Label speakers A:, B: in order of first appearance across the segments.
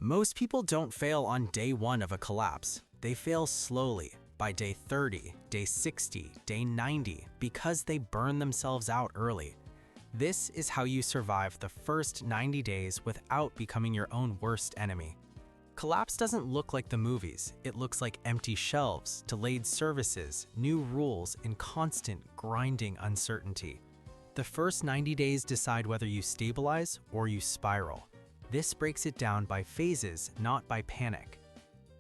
A: Most people don't fail on day 1 of a collapse. They fail slowly, by day 30, day 60, day 90, because they burn themselves out early. This is how you survive the first 90 days without becoming your own worst enemy. Collapse doesn't look like the movies. It looks like empty shelves, delayed services, new rules, and constant grinding uncertainty. The first 90 days decide whether you stabilize or you spiral. This breaks it down by phases, not by panic.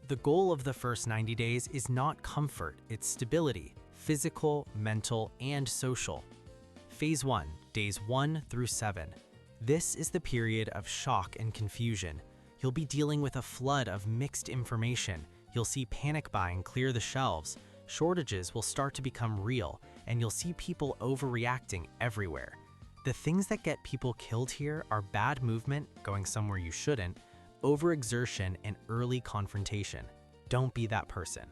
A: The goal of the first 90 days is not comfort, it's stability, physical, mental, and social. Phase 1, days 1 through 7. This is the period of shock and confusion. You'll be dealing with a flood of mixed information. You'll see panic buying clear the shelves. Shortages will start to become real, and you'll see people overreacting everywhere. The things that get people killed here are bad movement, going somewhere you shouldn't, overexertion, and early confrontation. Don't be that person.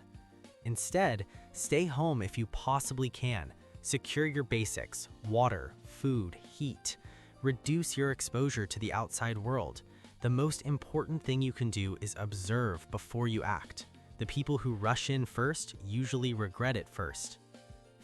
A: Instead, stay home if you possibly can. Secure your basics: water, food, heat. Reduce your exposure to the outside world. The most important thing you can do is observe before you act. The people who rush in first usually regret it first.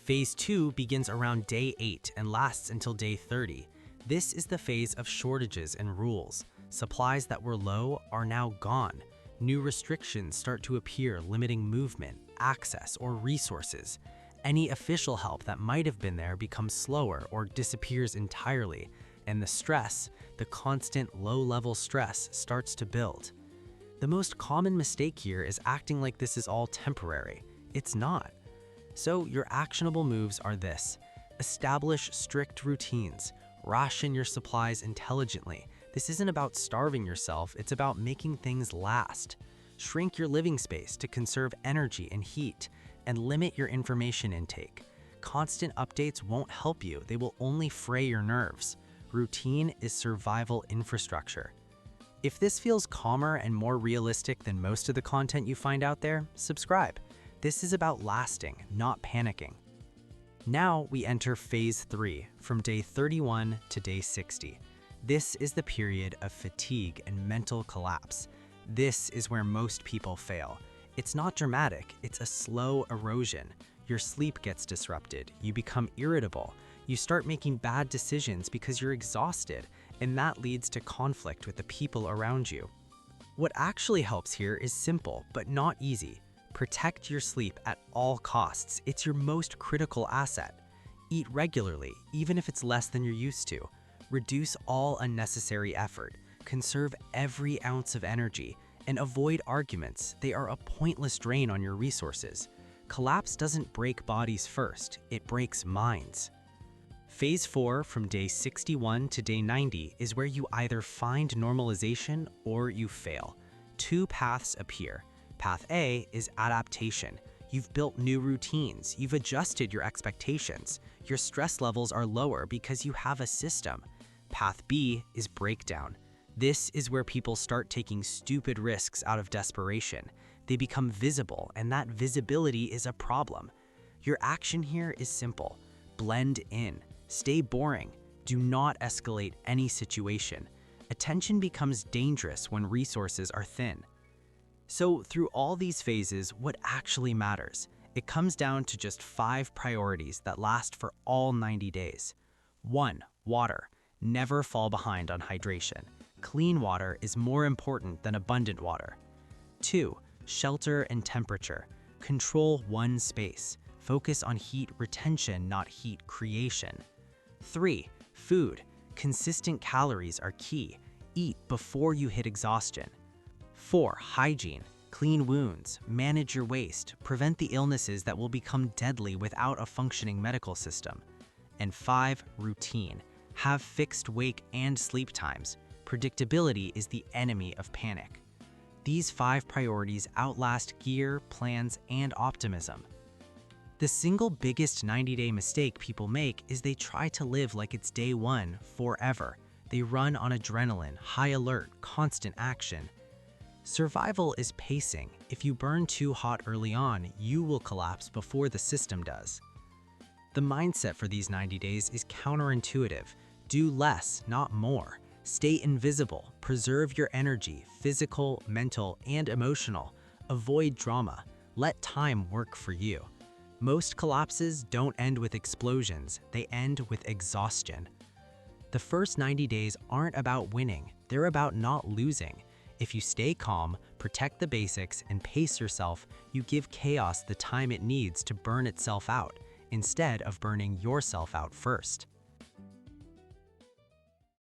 A: Phase 2 begins around day 8 and lasts until day 30. This is the phase of shortages and rules. Supplies that were low are now gone. New restrictions start to appear, limiting movement, access, or resources. Any official help that might have been there becomes slower or disappears entirely, and the stress, the constant low-level stress, starts to build. The most common mistake here is acting like this is all temporary. It's not. So your actionable moves are this: establish strict routines, ration your supplies intelligently. This isn't about starving yourself, it's about making things last. Shrink your living space to conserve energy and heat, and limit your information intake. Constant updates won't help you, they will only fray your nerves. Routine is survival infrastructure. If this feels calmer and more realistic than most of the content you find out there, subscribe. This is about lasting, not panicking. Now we enter phase 3, from day 31 to day 60. This is the period of fatigue and mental collapse. This is where most people fail. It's not dramatic, it's a slow erosion. Your sleep gets disrupted, you become irritable, you start making bad decisions because you're exhausted, and that leads to conflict with the people around you. What actually helps here is simple, but not easy. Protect your sleep at all costs. It's your most critical asset. Eat regularly, even if it's less than you're used to. Reduce all unnecessary effort. Conserve every ounce of energy, and avoid arguments. They are a pointless drain on your resources. Collapse doesn't break bodies first, it breaks minds. Phase 4, from day 61 to day 90, is where you either find normalization or you fail. Two paths appear. Path A is adaptation. You've built new routines, you've adjusted your expectations. Your stress levels are lower because you have a system. Path B is breakdown. This is where people start taking stupid risks out of desperation. They become visible, and that visibility is a problem. Your action here is simple. Blend in. Stay boring. Do not escalate any situation. Attention becomes dangerous when resources are thin. So through all these phases, what actually matters? It comes down to just 5 priorities that last for all 90 days. 1. Water. Never fall behind on hydration. Clean water is more important than abundant water. 2. Shelter and temperature. Control one space. Focus on heat retention, not heat creation. 3. Food. Consistent calories are key. Eat before you hit exhaustion. 4. Hygiene. Clean wounds, manage your waste, prevent the illnesses that will become deadly without a functioning medical system. And 5. Routine. Have fixed wake and sleep times. Predictability is the enemy of panic. These 5 priorities outlast gear, plans, and optimism. The single biggest 90-day mistake people make is they try to live like it's day 1 forever. They run on adrenaline, high alert, constant action. Survival is pacing. If you burn too hot early on, you will collapse before the system does. The mindset for these 90 days is counterintuitive. Do less, not more. Stay invisible, preserve your energy, physical, mental, and emotional. Avoid drama. Let time work for you. Most collapses don't end with explosions, they end with exhaustion. The first 90 days aren't about winning, they're about not losing. If you stay calm, protect the basics, and pace yourself, you give chaos the time it needs to burn itself out, instead of burning yourself out first.